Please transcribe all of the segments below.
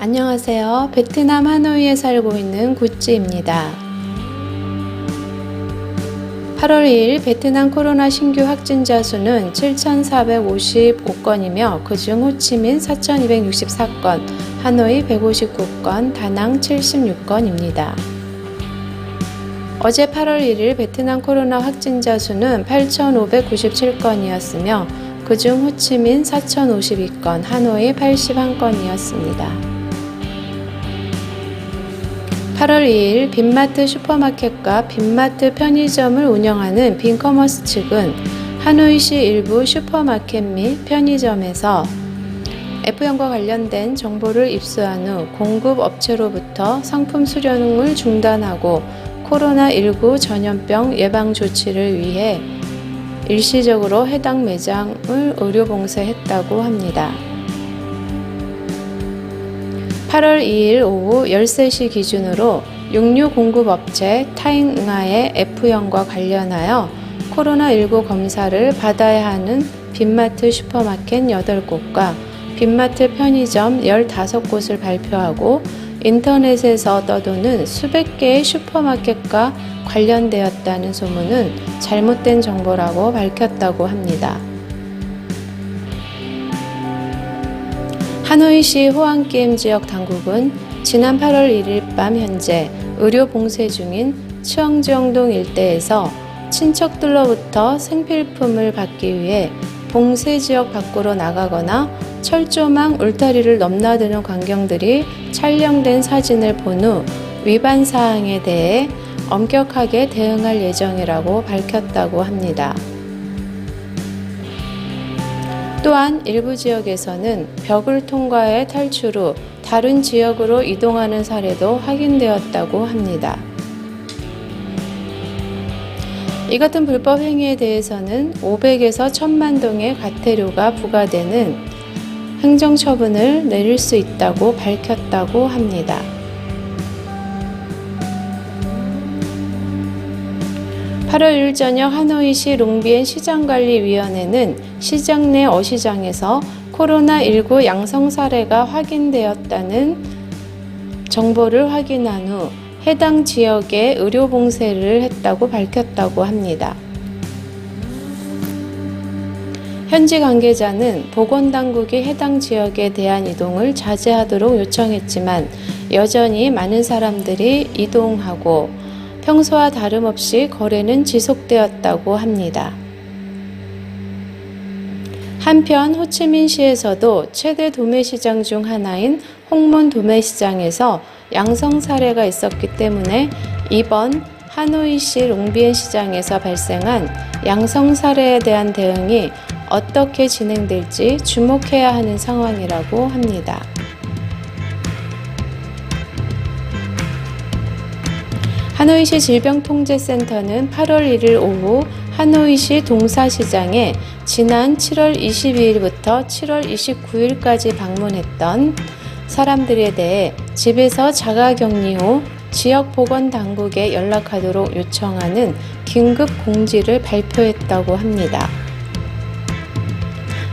안녕하세요. 베트남 하노이에 살고 있는 구찌입니다. 8월 2일 베트남 코로나 신규 확진자 수는 7,455건이며 그중 호치민 4,264건, 하노이 159건, 다낭 76건입니다. 어제 8월 1일 베트남 코로나 확진자 수는 8,597건이었으며 그중 호치민 4,052건, 하노이 81건이었습니다. 8월 2일 빈마트 슈퍼마켓과 빈마트 편의점을 운영하는 빈커머스 측은 하노이시 일부 슈퍼마켓 및 편의점에서 F형과 관련된 정보를 입수한 후 공급 업체로부터 상품 수령을 중단하고 코로나19 전염병 예방 조치를 위해 일시적으로 해당 매장을 의료 봉쇄했다고 합니다. 8월 2일 오후 13시 기준으로 육류 공급업체 타잉응아의 F형과 관련하여 코로나19 검사를 받아야 하는 빈마트 슈퍼마켓 8곳과 빈마트 편의점 15곳을 발표하고 인터넷에서 떠도는 수백 개의 슈퍼마켓과 관련되었다는 소문은 잘못된 정보라고 밝혔다고 합니다. 하노이시 호안게임 지역 당국은 지난 8월 1일 밤 현재 의료 봉쇄 중인 츠엉지엉동 일대에서 친척들로부터 생필품을 받기 위해 봉쇄 지역 밖으로 나가거나 철조망 울타리를 넘나드는 광경들이 촬영된 사진을 본 후 위반 사항에 대해 엄격하게 대응할 예정이라고 밝혔다고 합니다. 또한 일부 지역에서는 벽을 통과해 탈출 후 다른 지역으로 이동하는 사례도 확인되었다고 합니다. 이 같은 불법 행위에 대해서는 500에서 1000만 동의 과태료가 부과되는 행정처분을 내릴 수 있다고 밝혔다고 합니다. 8월 1일 저녁 하노이시 롱비엔 시장관리위원회는 시장 내 어시장에서 코로나19 양성 사례가 확인되었다는 정보를 확인한 후 해당 지역에 의료 봉쇄를 했다고 밝혔다고 합니다. 현지 관계자는 보건당국이 해당 지역에 대한 이동을 자제하도록 요청했지만 여전히 많은 사람들이 이동하고 평소와 다름없이 거래는 지속되었다고 합니다. 한편 호치민시에서도 최대 도매시장 중 하나인 홍문 도매시장에서 양성 사례가 있었기 때문에 이번 하노이시 롱비엔 시장에서 발생한 양성 사례에 대한 대응이 어떻게 진행될지 주목해야 하는 상황이라고 합니다. 하노이시 질병통제센터는 8월 1일 오후 하노이시 동사시장에 지난 7월 22일부터 7월 29일까지 방문했던 사람들에 대해 집에서 자가격리 후 지역보건당국에 연락하도록 요청하는 긴급 공지를 발표했다고 합니다.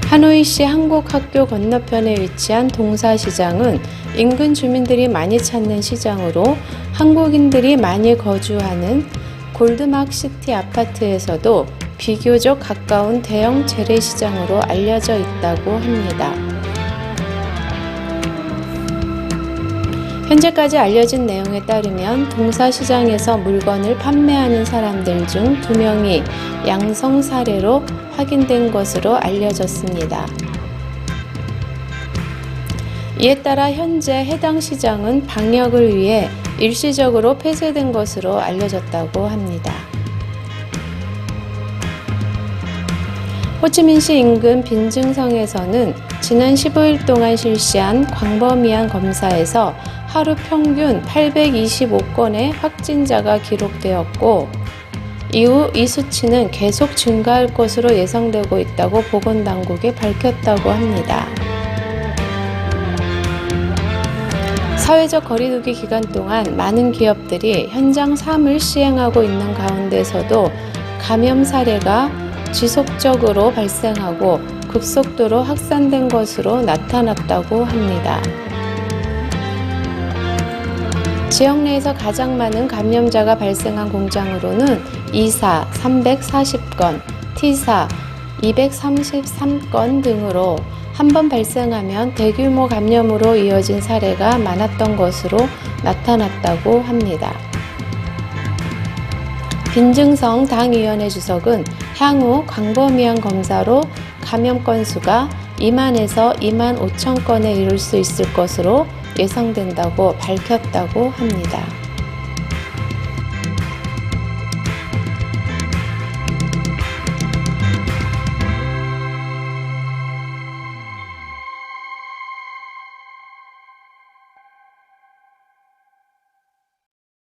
하노이시 한국학교 건너편에 위치한 동사시장은 인근 주민들이 많이 찾는 시장으로 한국인들이 많이 거주하는 골드마크시티 아파트에서도 비교적 가까운 대형 재래시장으로 알려져 있다고 합니다. 현재까지 알려진 내용에 따르면 동사시장에서 물건을 판매하는 사람들 중 2명이 양성 사례로 확인된 것으로 알려졌습니다. 이에 따라 현재 해당 시장은 방역을 위해 일시적으로 폐쇄된 것으로 알려졌다고 합니다. 호치민시 인근 빈증성에서는 지난 15일 동안 실시한 광범위한 검사에서 하루 평균 825건의 확진자가 기록되었고 이후 이 수치는 계속 증가할 것으로 예상되고 있다고 보건당국이 밝혔다고 합니다. 사회적 거리두기 기간 동안 많은 기업들이 현장 삶을 시행하고 있는 가운데서도 감염 사례가 지속적으로 발생하고 급속도로 확산된 것으로 나타났다고 합니다. 지역 내에서 가장 많은 감염자가 발생한 공장으로는 이사 340건, T사 233건 등으로 한 번 발생하면 대규모 감염으로 이어진 사례가 많았던 것으로 나타났다고 합니다. 빈증성 당위원회 주석은 향후 광범위한 검사로 감염 건수가 2만에서 2만 5천 건에 이를 수 있을 것으로 예상된다고 밝혔다고 합니다.